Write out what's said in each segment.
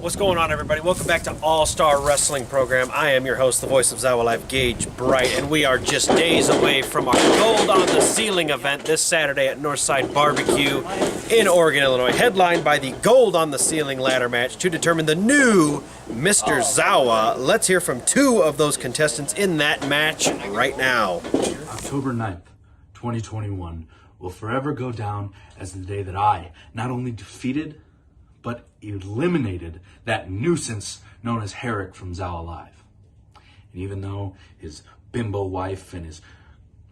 What's going on, everybody? Welcome back to All-Star Wrestling Program. I am your host, the voice of ZOWA Live, Gage Bright, and we are just days away from our Gold on the Ceiling event this Saturday at Northside Barbecue in Oregon, Illinois, headlined by the Gold on the Ceiling ladder match to determine the new Mr. ZOWA. Let's hear from two of those contestants in that match right now. October 9th, 2021 will forever go down as the day that I not only defeated, but eliminated that nuisance known as Herrick from ZOWA Live. And even though his bimbo wife and his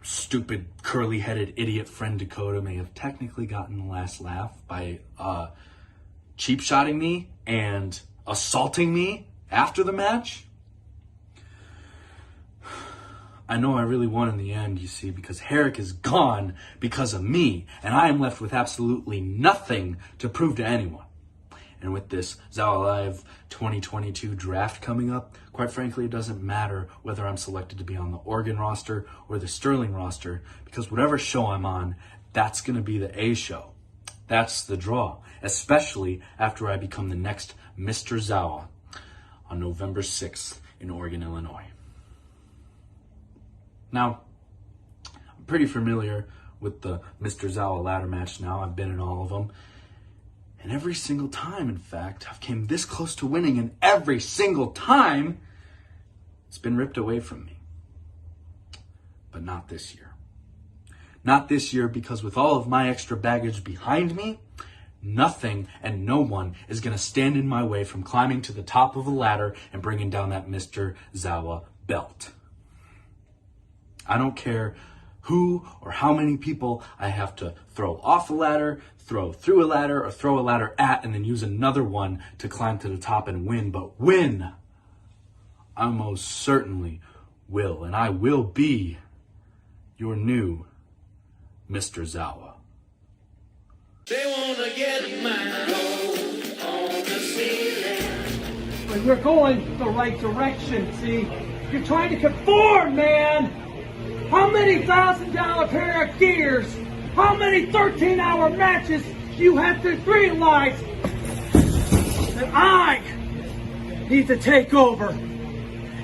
stupid curly-headed idiot friend Dakota may have technically gotten the last laugh by cheap-shotting me and assaulting me after the match, I know I really won in the end, you see, because Herrick is gone because of me, and I am left with absolutely nothing to prove to anyone. And with this ZOWA Live 2022 draft coming up, quite frankly, it doesn't matter whether I'm selected to be on the Oregon roster or the Sterling roster, because whatever show I'm on, that's going to be the A show. That's the draw, especially after I become the next Mr. ZOWA on November 6th in Oregon, Illinois. Now, I'm pretty familiar with the Mr. ZOWA ladder match now. I've been in all of them. And every single time, in fact, I've came this close to winning, and every single time, it's been ripped away from me. But not this year. Not this year, because with all of my extra baggage behind me, nothing and no one is going to stand in my way from climbing to the top of a ladder and bringing down that Mr. ZOWA belt. I don't care who or how many people I have to throw off a ladder, throw through a ladder, or throw a ladder at, and then use another one to climb to the top and win. But win, I most certainly will, and I will be your new Mr. ZOWA. They wanna get my gold on the ceiling. We're going the right direction, see? You're trying to conform, man! How many $1,000 pair of gears? How many 13-hour matches you have to realize that I need to take over?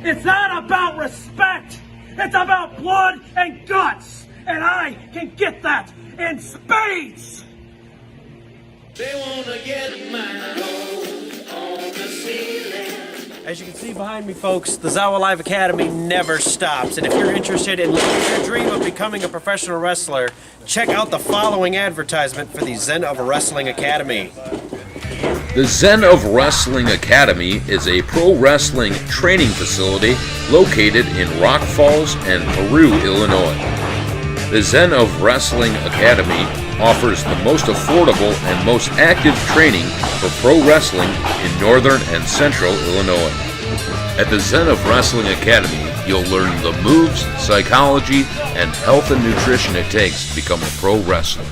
It's not about respect. It's about blood and guts. And I can get that in spades. They wanna get my gold on the ceiling. As you can see behind me, folks, the ZOWA Live Academy never stops. And if you're interested in living your dream of becoming a professional wrestler, check out the following advertisement for the Zen of Wrestling Academy. The Zen of Wrestling Academy is a pro wrestling training facility located in Rock Falls and Peru, Illinois. The Zen of Wrestling Academy offers the most affordable and most active training for pro wrestling in northern and central Illinois. At the Zen of Wrestling Academy, you'll learn the moves, psychology, and health and nutrition it takes to become a pro wrestler.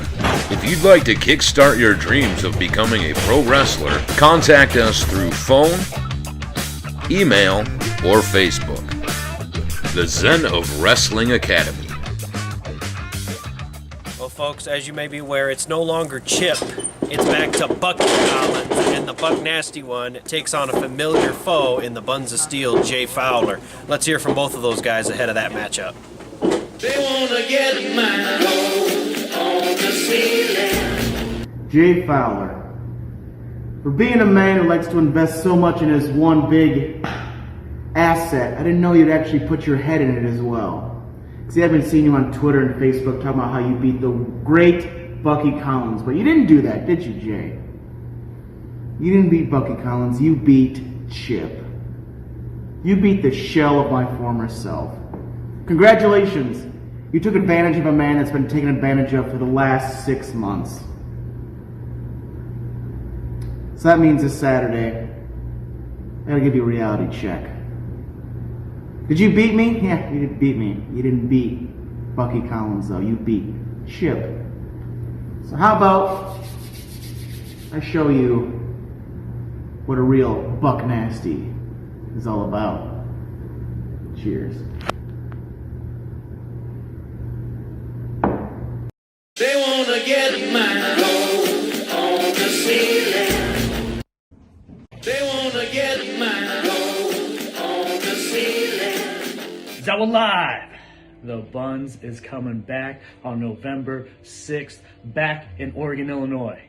If you'd like to kickstart your dreams of becoming a pro wrestler, contact us through phone, email, or Facebook. The Zen of Wrestling Academy. Well, folks, as you may be aware, it's no longer Chip. It's back to Bucky Collins, and the Buck Nasty One takes on a familiar foe in the Buns of Steel, Jay Fowler. Let's hear from both of those guys ahead of that matchup. They wanna get my gold on the ceiling. Jay Fowler. For being a man who likes to invest so much in his one big asset, I didn't know you'd actually put your head in it as well. See, I've been seeing you on Twitter and Facebook talking about how you beat the great Bucky Collins, but you didn't do that, did you, Jay? You didn't beat Bucky Collins, you beat Chip. You beat the shell of my former self. Congratulations. You took advantage of a man that's been taken advantage of for the last 6 months. So that means this Saturday, I gotta give you a reality check. Did you beat me? Yeah, you did beat me. You didn't beat Bucky Collins, though. You beat Chip. So how about I show you what a real Buck Nasty is all about. Cheers. They want wanna get mine. Gold on the ceiling. They wanna get mine. Gold on the ceiling. ZOWA Live! The Buns is coming back on November 6th, back in Oregon, Illinois.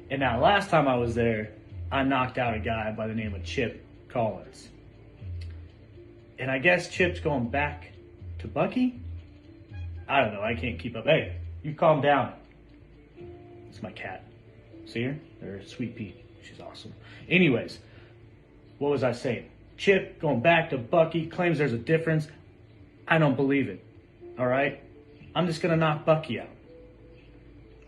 And now, last time I was there, I knocked out a guy by the name of Chip Collins. And I guess Chip's going back to Bucky? I don't know, I can't keep up. Hey, you calm down. It's my cat. See her? Or Sweet Pea. She's awesome. Anyways, what was I saying? Chip going back to Bucky, claims there's a difference. I don't believe it. Alright? I'm just gonna knock Bucky out.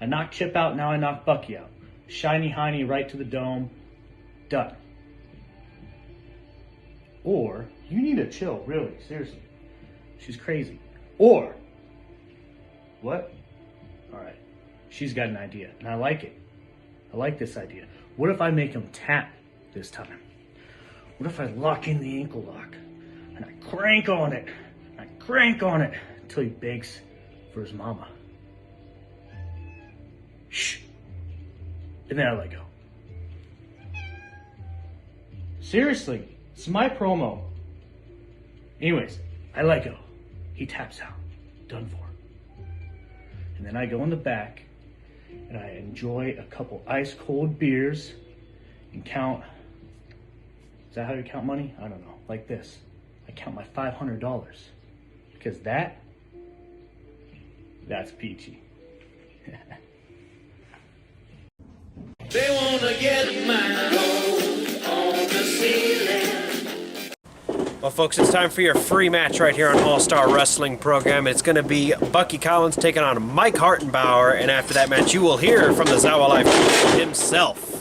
I knocked Chip out, now I knock Bucky out. Shiny Heiny right to the dome. Done. Or, you need to chill, really, seriously. She's crazy. Or, what? Alright, she's got an idea, and I like it. I like this idea. What if I make him tap this time? What if I lock in the ankle lock, and I crank on it, until he begs for his mama. Shh. And then I let go. Seriously, it's my promo. Anyways, I let go. He taps out. Done for. And then I go in the back and I enjoy a couple ice cold beers and count. Is that how you count money? I don't know. Like this. I count my $500. Because that's peachy. They wanna get mine. Gold on the ceiling. Well, folks, it's time for your free match right here on All Star Wrestling Program. It's going to be Bucky Collins taking on Mike Hartenbauer, and after that match, you will hear from the ZOWA Live champion himself.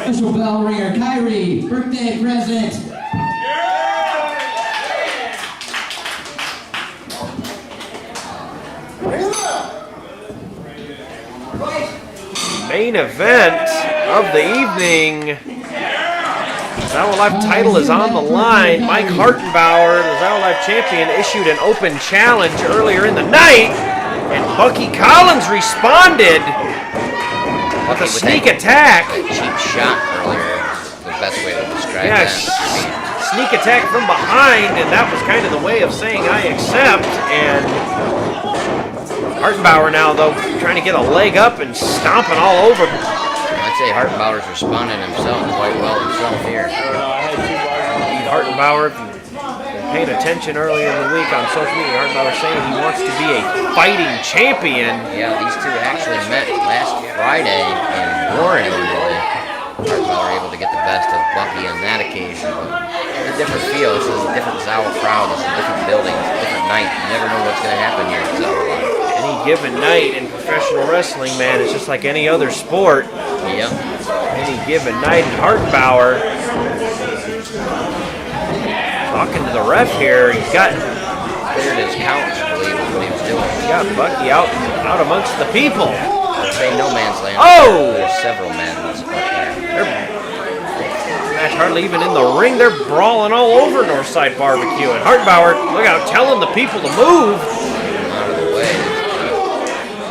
Special bell ringer, Kyrie, birthday present. Main event of the evening. ZOWA Live title is on the line. Mike Hartenbauer, the ZOWA Live champion, issued an open challenge earlier in the night, and Bucky Collins responded with a sneak attack. Cheap shot earlier, the best way to describe that. Sneak attack from behind, and that was kind of the way of saying I accept. And Hartenbauer now, though, trying to get a leg up and stomping all over. I'd say Hartenbauer's responding himself quite well himself here. Hartenbauer, if you've been paying attention earlier in the week on social media, Hartenbauer saying he wants to be a fighting champion. Yeah, these two actually met last Friday in Warren, Illinois. Hartenbauer able to get the best of Bucky on that occasion. It's a different feel. This is a different ZOWA crowd. This is a different building. It's a different night. You never know what's going to happen here at ZOWA Live. Any given night in professional wrestling, man, it's just like any other sport. Yep. Any given night, and Hartenbauer talking to the ref here. He's got Cleared his couch, I believe, is what he was doing. he got Bucky out amongst the people. I'd say no man's land. Oh! There's several men up there. Match hardly even in the ring. They're brawling all over Northside Barbecue. And Hartenbauer, look out, telling the people to move. Out of the way.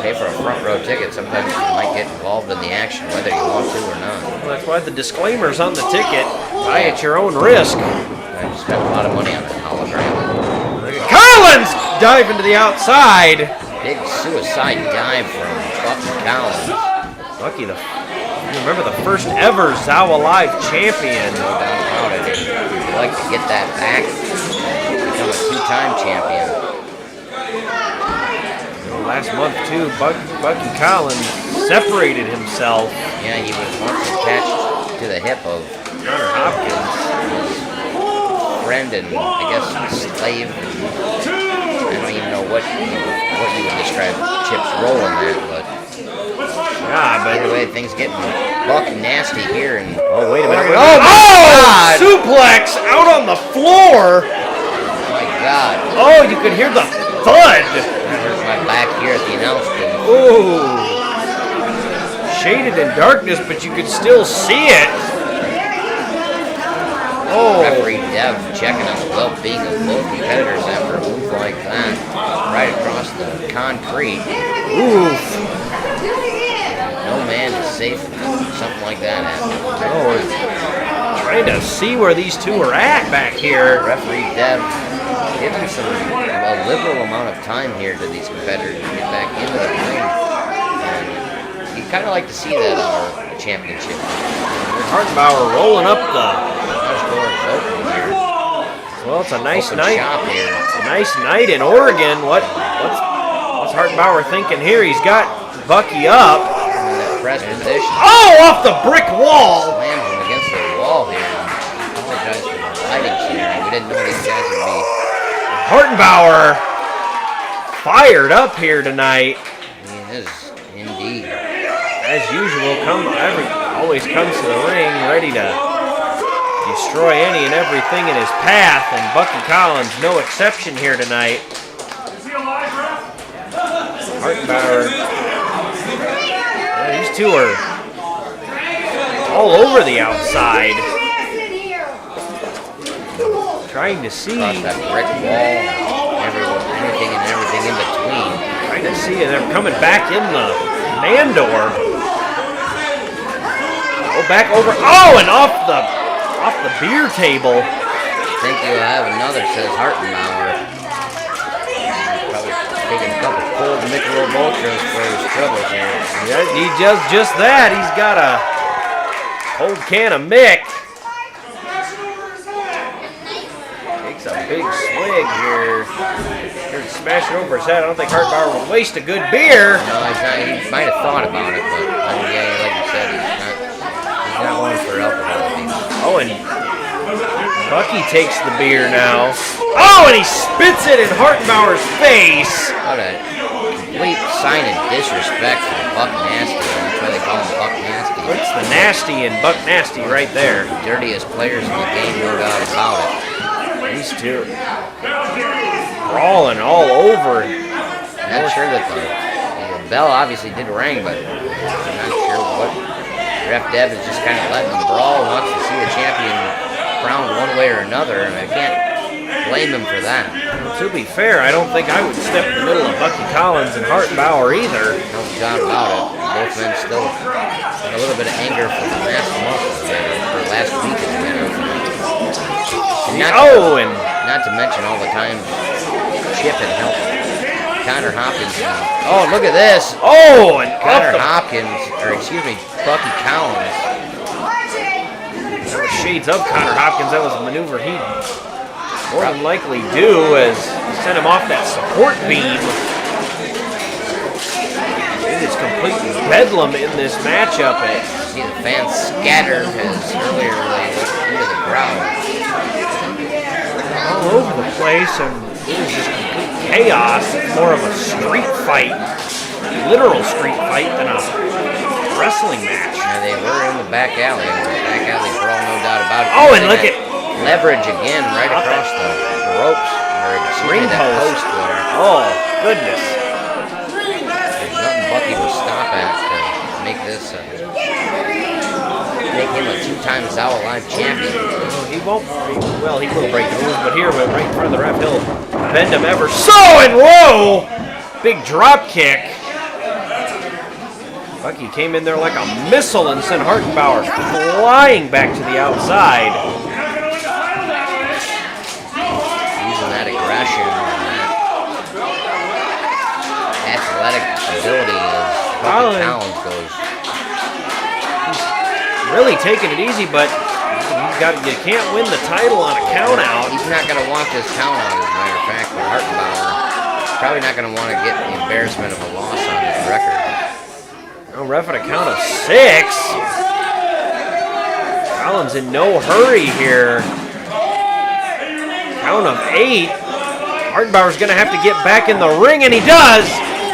Pay for a front row ticket. Sometimes you might get involved in the action, whether you want to or not. Well, that's why the disclaimer's on the ticket. Buy at your own risk. I just spent a lot of money on the hologram. Collins diving to the outside. Big suicide dive from Bucky Collins. Bucky, you remember the first ever ZOWA Live champion. No doubt about it. I'd like to get that back. Become a two-time champion. Last month, too, Bucky Collins separated himself. Yeah, he was once attached to the hip of Connor Hopkins. his friend and I guess slave. I don't even know what you would describe Chip's role in that, but Yeah, but either way, things getting buck nasty here. And oh, wait a minute. Oh, my God. Suplex out on the floor. Oh my God! Oh, you could hear the thud. There's my back here at the announce table. Ooh. Shaded in darkness, but you could still see it. Oh. Referee Dev checking on the well-being of both competitors after a move like that. Right across the concrete. Oof. No man is safe from something like that happening. Oh, trying to see where these two are at back here. Referee Dev giving a liberal amount of time here to these competitors to get back into the ring. And you kind of like to see that on a championship. Hartenbauer rolling up the. Garage door is open here. Well, it's a nice Open night. shop here. It's a nice night in Oregon. What's Hartenbauer thinking here? He's got Bucky up. In that press position. Oh, off the brick wall. Slams him against the wall here. Apologize for the lighting here. We didn't know these guys would be. Hartenbauer fired up here tonight. He is indeed. As usual, always comes to the ring ready to destroy any and everything in his path, and Bucky Collins no exception here tonight. Hartenbauer, these two are all over the outside, trying to see. Across that brick wall, anything and everything in between. Trying to see, and they're coming back in the man door. Oh, back over. Oh, and off the beer table. I think you'll have another, says Hartenbauer. Probably taking a couple cold Michelob Ultras for his troubles here. Yeah, he does just that. He's got a cold can of Mick. Takes a big swig here. Here to smash it over his head. I don't think Hartenbauer would waste a good beer. No, he's not. He might have thought about it, but yeah, like you said, he's not one for alcohol. Oh, and Bucky takes the beer now. Oh, and he spits it in Hartenbauer's face. What a complete sign of disrespect for Buck Nasty. That's why they call him Buck Nasty. It's the nasty and Buck Nasty right there. Dirtiest players in the game, no doubt about it. These two brawling all over. Not sure that the bell obviously did ring, but I'm not sure what. Ref Dev is just kind of letting them brawl, wants to see the champion crowned one way or another, and I can't blame him for that. To be fair, I don't think I would step in the middle of Bucky Collins and Hartenbauer either. No doubt about it. Both men still have a little bit of anger for the last month or last week together. Not to mention all the times Chip had helped Connor Hopkins. Oh, look at this. Oh, and Bucky Collins. That was shades of Connor Hopkins. That was a maneuver he more than likely do as he sent him off that support beam. It is completely bedlam in this matchup. See the fans scatter as earlier they looked into the crowd. All over the place, and it is just complete chaos. It's more of a street fight, literal street fight, than a wrestling match. Yeah, they were in the back alley. Back alley brawl, no doubt about it. Oh, and look at leverage again right across the ropes. Ring post there. Oh, goodness. There's nothing Bucky will stop at to make this, make him a two-time ZOWA Live champion. He won't, well, he will break the rules, but here, right in front of the ref, he'll bend him ever so, and whoa! Big drop kick. Bucky came in there like a missile and sent Hartenbauer flying back to the outside. Using that aggression and that athletic ability as Bucky Collins goes. He's really taking it easy, but you can't win the title on a count out. He's not going to want this count out, as a matter of fact, but Hartenbauer probably not going to want to get the embarrassment of a loss on his record. No, ref at a count of 6. Collins in no hurry here. Count of 8. Hartenbauer's going to have to get back in the ring, and he does.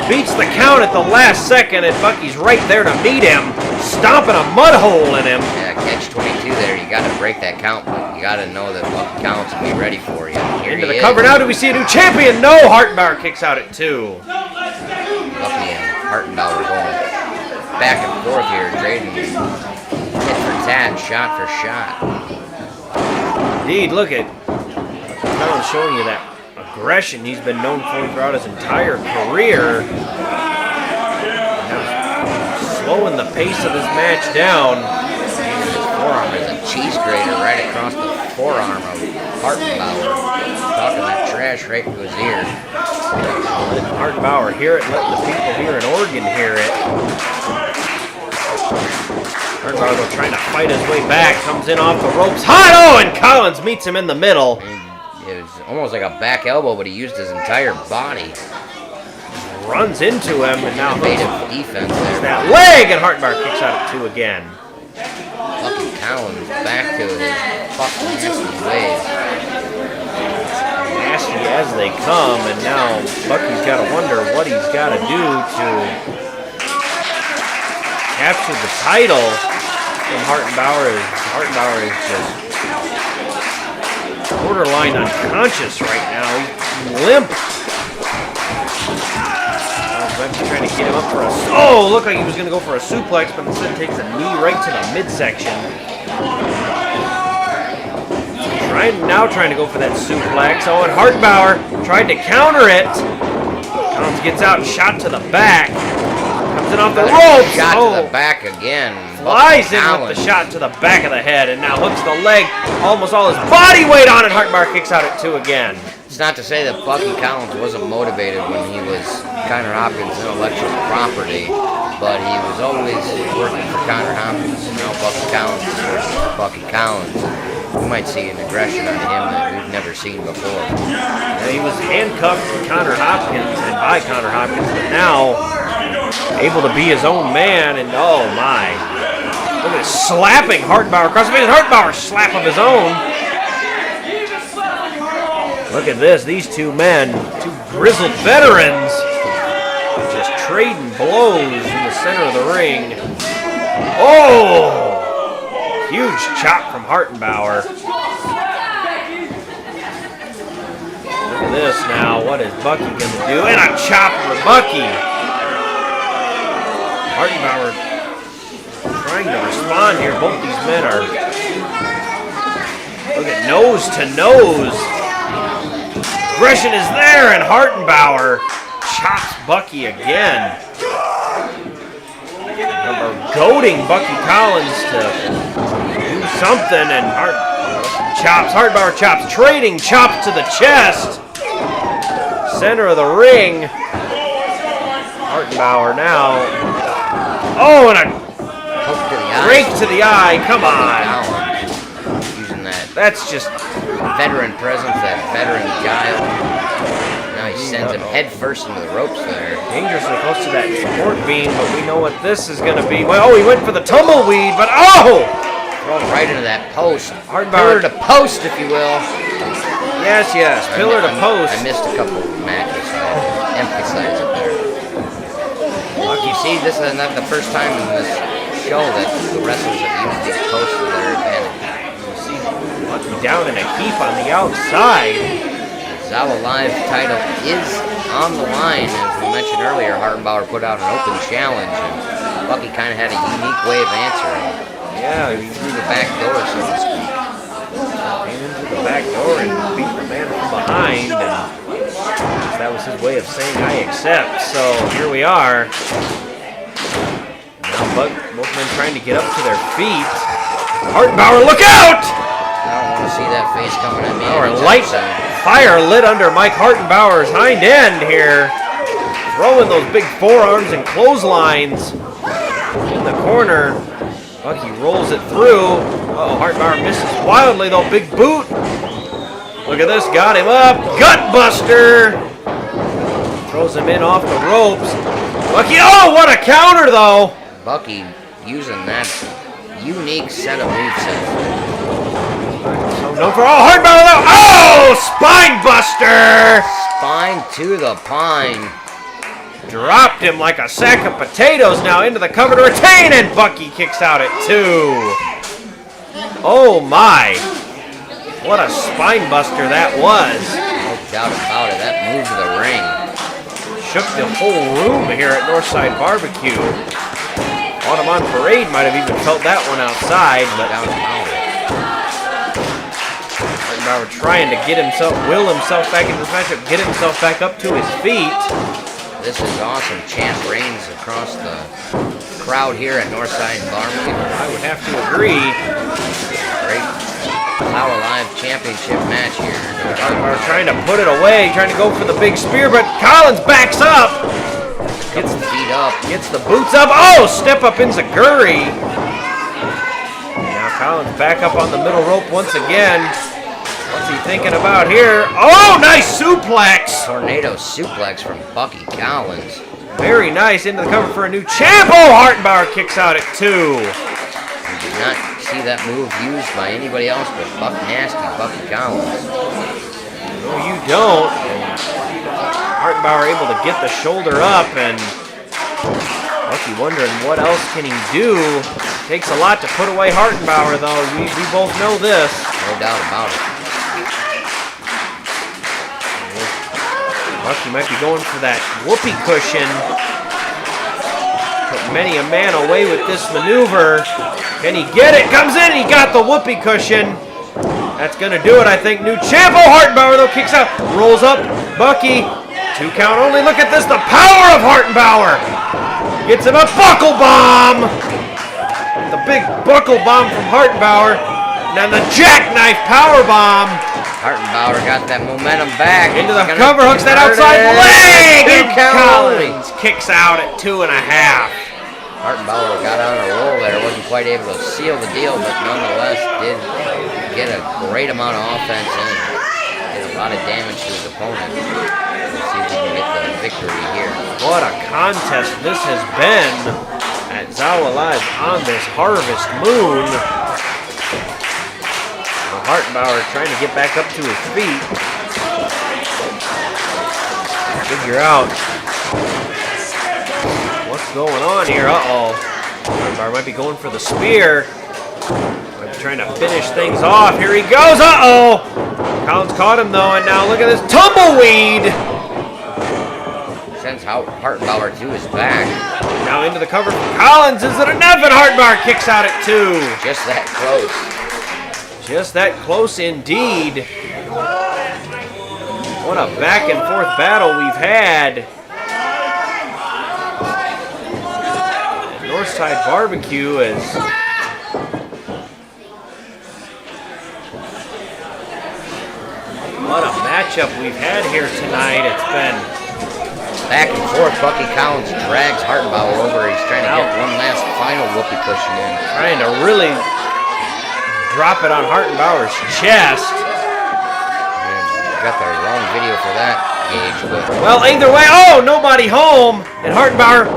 Beats the count at the last second, and Bucky's right there to meet him, stomping a mud hole in him. Yeah, catch-22 there. You got to break that count, but you got to know that Bucky Collins will be ready for you. Here Into the cover now. Do we see a new champion? No. Hartenbauer kicks out at 2. Bucky and Hartenbauer going back and forth here, trading hit for tat, shot for shot. Indeed, look at Collins showing you that aggression he's been known for throughout his entire career. Now, slowing the pace of this match down. His forearm is a cheese grater right across the forearm of Hartenbauer. Talking that trash right to his ear. Let Hartenbauer hear it, let the people here in Oregon hear it. Hartenbauer though trying to fight his way back, comes in off the ropes. Hot! Oh, and Collins meets him in the middle. It was almost like a back elbow, but he used his entire body. Runs into him, and now Innovative defense there. that leg, and Hartenbauer kicks out at 2 again. Bucky Collins back to his fucking nasty ways. Nasty as they come, and now Bucky's got to wonder what he's got to do to capture the title from Hartenbauer. Hartenbauer is just borderline unconscious right now. He's limp. Bucky trying to get him up for a... Oh, looked like he was going to go for a suplex, but instead takes a knee right to the midsection. Now trying to go for that suplex. Oh, and Hartenbauer tried to counter it. Collins gets out and shot to the back. Comes in off the ropes. Shot to the back again. Flies in with the shot to the back of the head, and now hooks the leg, almost all his body weight on it. Hartenbauer kicks out at 2 again. It's not to say that Bucky Collins wasn't motivated when he was Connor Hopkins' intellectual property, but he was always working for Connor Hopkins. Now Bucky Collins is working for Bucky Collins. We might see an aggression on him that we've never seen before. And he was handcuffed to Connor Hopkins and by Connor Hopkins, but now able to be his own man, and oh my. Look at this, slapping Hartenbauer across the face. Hartenbauer slap of his own. Look at this, these two men, two grizzled veterans, just trading blows in the center of the ring. Oh! Huge chop from Hartenbauer. Look at this now. What is Bucky going to do? And a chop for Bucky. Hartenbauer trying to respond here. Both these men are... Look at nose to nose. Aggression is there, and Hartenbauer chops Bucky again. Goading Bucky Collins to do something, and Hartenbauer chops, trading chops to the chest. Center of the ring. Hartenbauer now. Oh, and a rake to the eye. Come on. Using that. That's just veteran presence, that veteran guile. Now he sends him head first into the ropes there. Dangerously close to that support beam, but we know what this is going to be. Well, oh, he went for the tumbleweed, but oh! Thrown right into that post. Hartenbauer Pillar to post, if you will. Yes, pillar to post. I missed a couple of matches, so I emphasize it there. Like you see, this is not the first time in this show that the wrestlers have used these posts to their advantage. You see Bucky down in a heap on the outside. ZOWA Live title is on the line. As we mentioned earlier, Hartenbauer put out an open challenge, and Bucky kind of had a unique way of answering. Yeah, he threw the back door, so to speak. Came into the back door and beat the man from behind, and that was his way of saying, I accept. So here we are. Now both men trying to get up to their feet. Hartenbauer, look out! I don't want to see that face coming at me. Light fire lit under Mike Hartenbauer's hind end here. Throwing those big forearms and clotheslines in the corner. Bucky rolls it through. Uh-oh, Hartenbauer misses wildly though. Big boot. Look at this, got him up. Gut buster. Throws him in off the ropes. Bucky, oh, what a counter though. Bucky using that unique set of movesets. No for Hartenbauer though. Oh, spine buster. Spine to the pine. Dropped him like a sack of potatoes now into the cover to retain, and Bucky kicks out at 2. Oh my. What a spine buster that was. No doubt about it. That moved the ring. Shook the whole room here at Northside Barbecue. Autumn on Parade might have even felt that one outside, but Hartenbauer trying to will himself back into this matchup, get himself back up to his feet. This is awesome. Chant reigns across the crowd here at Northside Barbecue. I would have to agree. Great ZOWA Live Championship match here. Hartenbauer trying to put it away, trying to go for the big spear, but Collins backs up. Gets the feet up. Gets the boots up. Oh, step up enziguri. Now Collins back up on the middle rope once again. What's he thinking about here? Oh, nice suplex. Tornado suplex from Bucky Collins. Very nice. Into the cover for a new champ. Oh, Hartenbauer kicks out at 2. You did not see that move used by anybody else but Nasty Bucky Collins. No, you don't. Hartenbauer able to get the shoulder up, and Bucky wondering what else can he do. Takes a lot to put away Hartenbauer, though. We both know this. No doubt about it. Bucky might be going for that whoopee cushion. Put many a man away with this maneuver. Can he get it? Comes in, he got the whoopee cushion. That's going to do it, I think. New champ. Oh, Hartenbauer, though, kicks out. Rolls up. Bucky. 2 count only. Look at this. The power of Hartenbauer. Gets him a buckle bomb. The big buckle bomb from Hartenbauer. And then the jackknife power bomb. Hartenbauer got that momentum back. Into the cover, hooks that outside leg. And Collins Collins kicks out at 2.5. Hartenbauer got on a roll there. Wasn't quite able to seal the deal, but nonetheless did get a great amount of offense in. Did a lot of damage to his opponent. Let's see if we can get the victory here. What a contest this has been at ZOWA Live on this Harvest Moon. Hartenbauer trying to get back up to his feet. Figure out what's going on here. Uh-oh. Hartenbauer might be going for the spear. Might be trying to finish things off. Here he goes. Uh-oh. Collins caught him, though, and now look at this tumbleweed. Sends Hartenbauer to his back. Now into the cover from Collins. Is it enough? And Hartenbauer kicks out at 2. Just that close. Just that close indeed. What a back and forth battle we've had. And Northside Barbecue is what a matchup we've had here tonight. It's been back and forth. Bucky Collins drags Hartenbauer over. He's trying to get one last final whoopee cushion in. Trying to really drop it on Hartenbauer's chest. Got the wrong video for that, Gage. But well, either way, oh, nobody home. And Hartenbauer,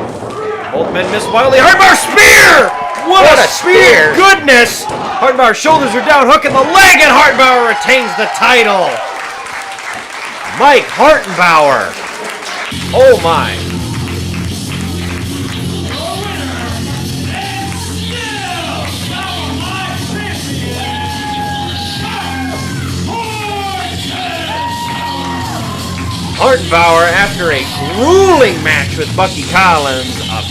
both men miss wildly. Hartenbauer spear! What a spear! Goodness! Hartenbauer's shoulders are down, hooking the leg, and Hartenbauer retains the title. Mike Hartenbauer. Oh my. Hartenbauer, after a grueling match with Bucky Collins, a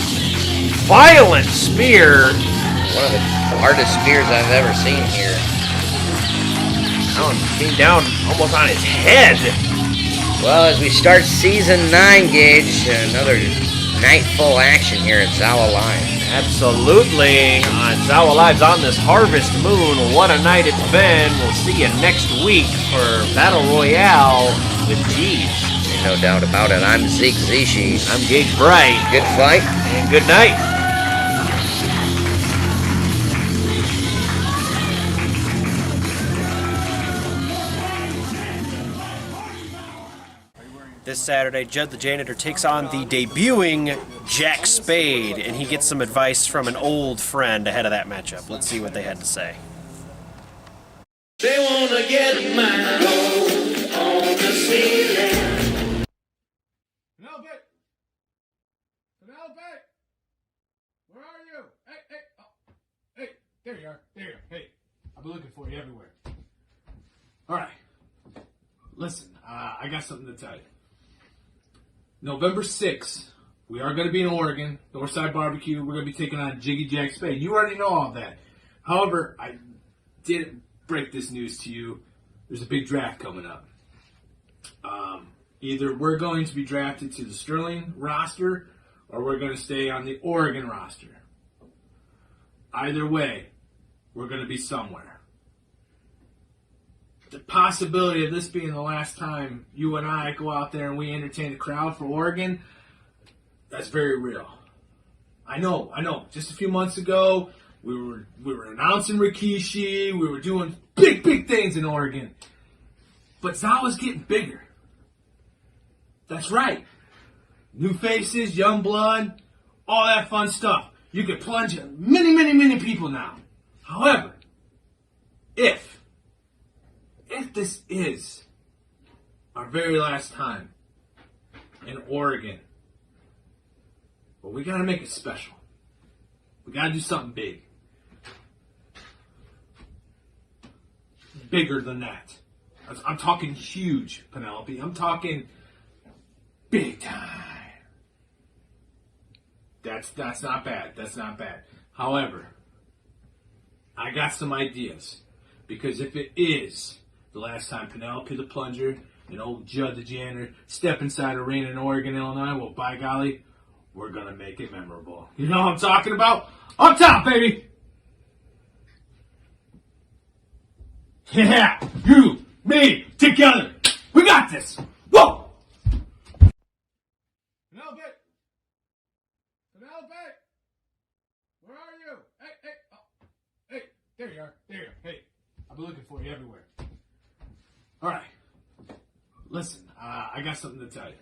violent spear. One of the hardest spears I've ever seen here. Collins came down almost on his head. Well, as we start season 9, Gage, another night full action here at ZOWA Live. Absolutely. On ZOWA Live's on this Harvest Moon. What a night it's been. We'll see you next week for Battle Royale with Jeeves. No doubt about it. I'm Zeke Zishi. I'm Gage Bright. Good fight. And good night. This Saturday, Judd the Janitor takes on the debuting Jack Spade, and he gets some advice from an old friend ahead of that matchup. Let's see what they had to say. They wanna get my gold on the ceiling. Penelope! Where are you? Hey, there you are. Hey, I've been looking for you everywhere. All right. Listen, I got something to tell you. November 6th, we are going to be in Oregon, Northside Barbecue. We're going to be taking on Jiggy Jack Spade. You already know all that. However, I didn't break this news to you. there's a big draft coming up. Either we're going to be drafted to the Sterling roster or we're going to stay on the Oregon roster. Either way, we're going to be somewhere. The possibility of this being the last time you and I go out there and we entertain the crowd for Oregon, that's very real. I know. Just a few months ago, we were announcing Rikishi. We were doing big things in Oregon. But ZOWA's getting bigger. That's right. New faces, young blood, all that fun stuff. You can plunge in many people now. However, if this is our very last time in Oregon, well, we got to make it special. We got to do something big. Bigger than that. I'm talking huge, Penelope. I'm talking big time. That's not bad. That's not bad. However, I got some ideas. Because if it is the last time Penelope the Plunger and old Judd the Janitor step inside a arena in Oregon, Illinois, well, by golly, we're going to make it memorable. You know what I'm talking about? Up top, baby! Yeah! You, me, together! We got this! Whoa! Penelope! Penelope! Where are you? Hey, there you are. There you are. Hey, I've been looking for you everywhere. Alright. Listen, I got something to tell you.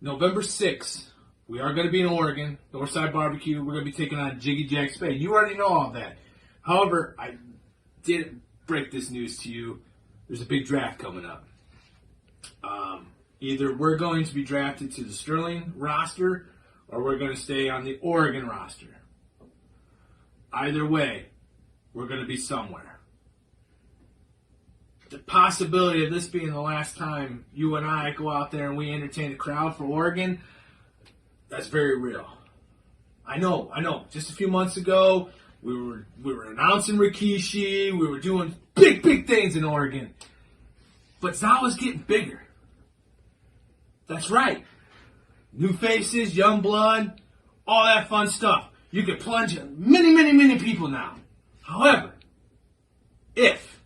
November 6th, we are going to be in Oregon, Northside Barbecue. We're going to be taking on Jiggy Jack Spade. You already know all that. However, I didn't break this news to you. There's a big draft coming up. Either we're going to be drafted to the Sterling roster or we're going to stay on the Oregon roster. Either way, we're going to be somewhere. The possibility of this being the last time you and I go out there and we entertain the crowd for Oregon, that's very real. I know. Just a few months ago, we were announcing Rikishi. We were doing big things in Oregon. But ZOWA's getting bigger. That's right. New faces, young blood, all that fun stuff. You can plunge in many people now. However, if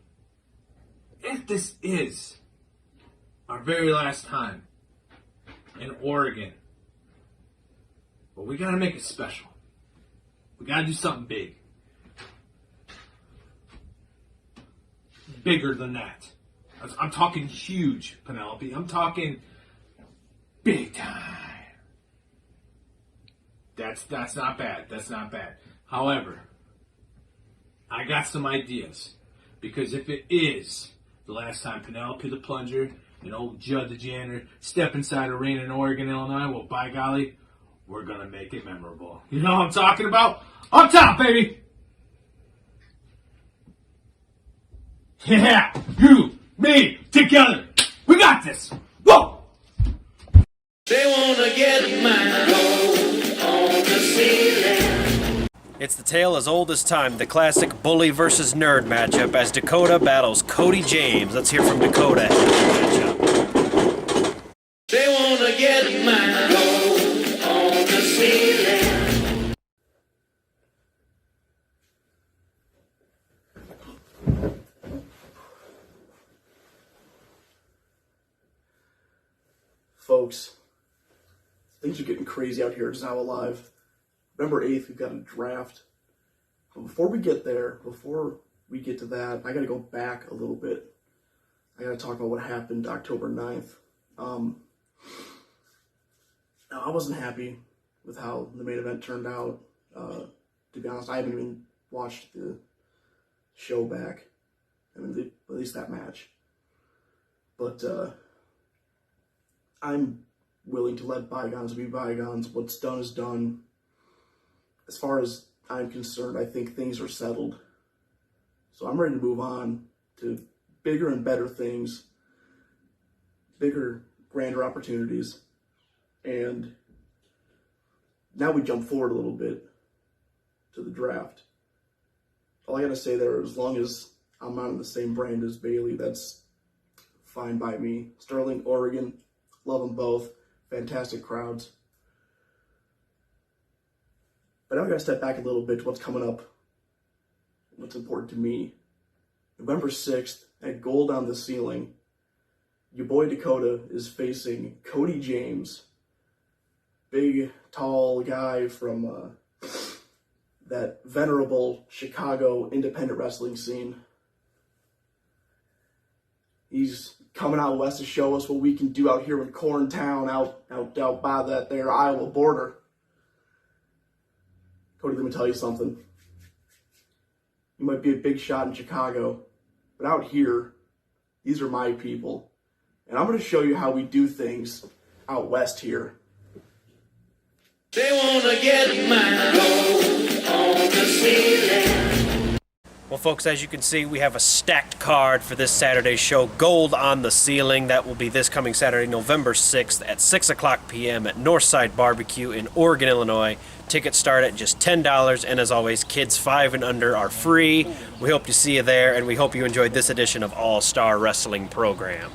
this is our very last time in Oregon, well, we got to make it special. We got to do something big. Bigger than that. I'm talking huge, Penelope. I'm talking big time. That's not bad. That's not bad. However, I got some ideas. Because if it is the last time Penelope the Plunger and old Judd the Janitor step inside a arena in Oregon, Illinois, well, by golly, we're going to make it memorable. You know what I'm talking about? Up top, baby! Yeah! You, me, together! We got this! Whoa! They wanna get mine on the ceiling. It's the tale as old as time, the classic bully versus nerd matchup as Dakota battles Cody James. Let's hear from Dakota. They wanna get mine on the ceiling. Folks, things are getting crazy out here at ZOWA Live. November 8th, we've got a draft. But before we get to that, I gotta go back a little bit. I gotta talk about what happened October 9th. Now, I wasn't happy with how the main event turned out. To be honest, I haven't even watched the show back. I mean, at least that match. But, I'm willing to let bygones be bygones. What's done is done. As far as I'm concerned, I think things are settled. So I'm ready to move on to bigger and better things, bigger, grander opportunities. And now we jump forward a little bit to the draft. All I gotta say there, as long as I'm on the same brand as Bailey. That's fine by me. Sterling, Oregon, love them both. Fantastic crowds. But now I gotta step back a little bit to what's coming up, what's important to me. November 6th at Gold on the Ceiling, your boy Dakota is facing Cody James, big, tall guy from that venerable Chicago independent wrestling scene. He's coming out west to show us what we can do out here in Corntown, out by that there Iowa border. Cody, let me tell you something. You might be a big shot in Chicago, but out here, these are my people. And I'm going to show you how we do things out west here. They wanna get mine. Gold on the ceiling. Well, folks, as you can see, we have a stacked card for this Saturday's show, Gold on the Ceiling. That will be this coming Saturday, November 6th at 6 o'clock p.m. at Northside Barbecue in Oregon, Illinois. Tickets start at just $10, and as always, kids 5 and under are free. We hope to see you there, and we hope you enjoyed this edition of All Star Wrestling Program.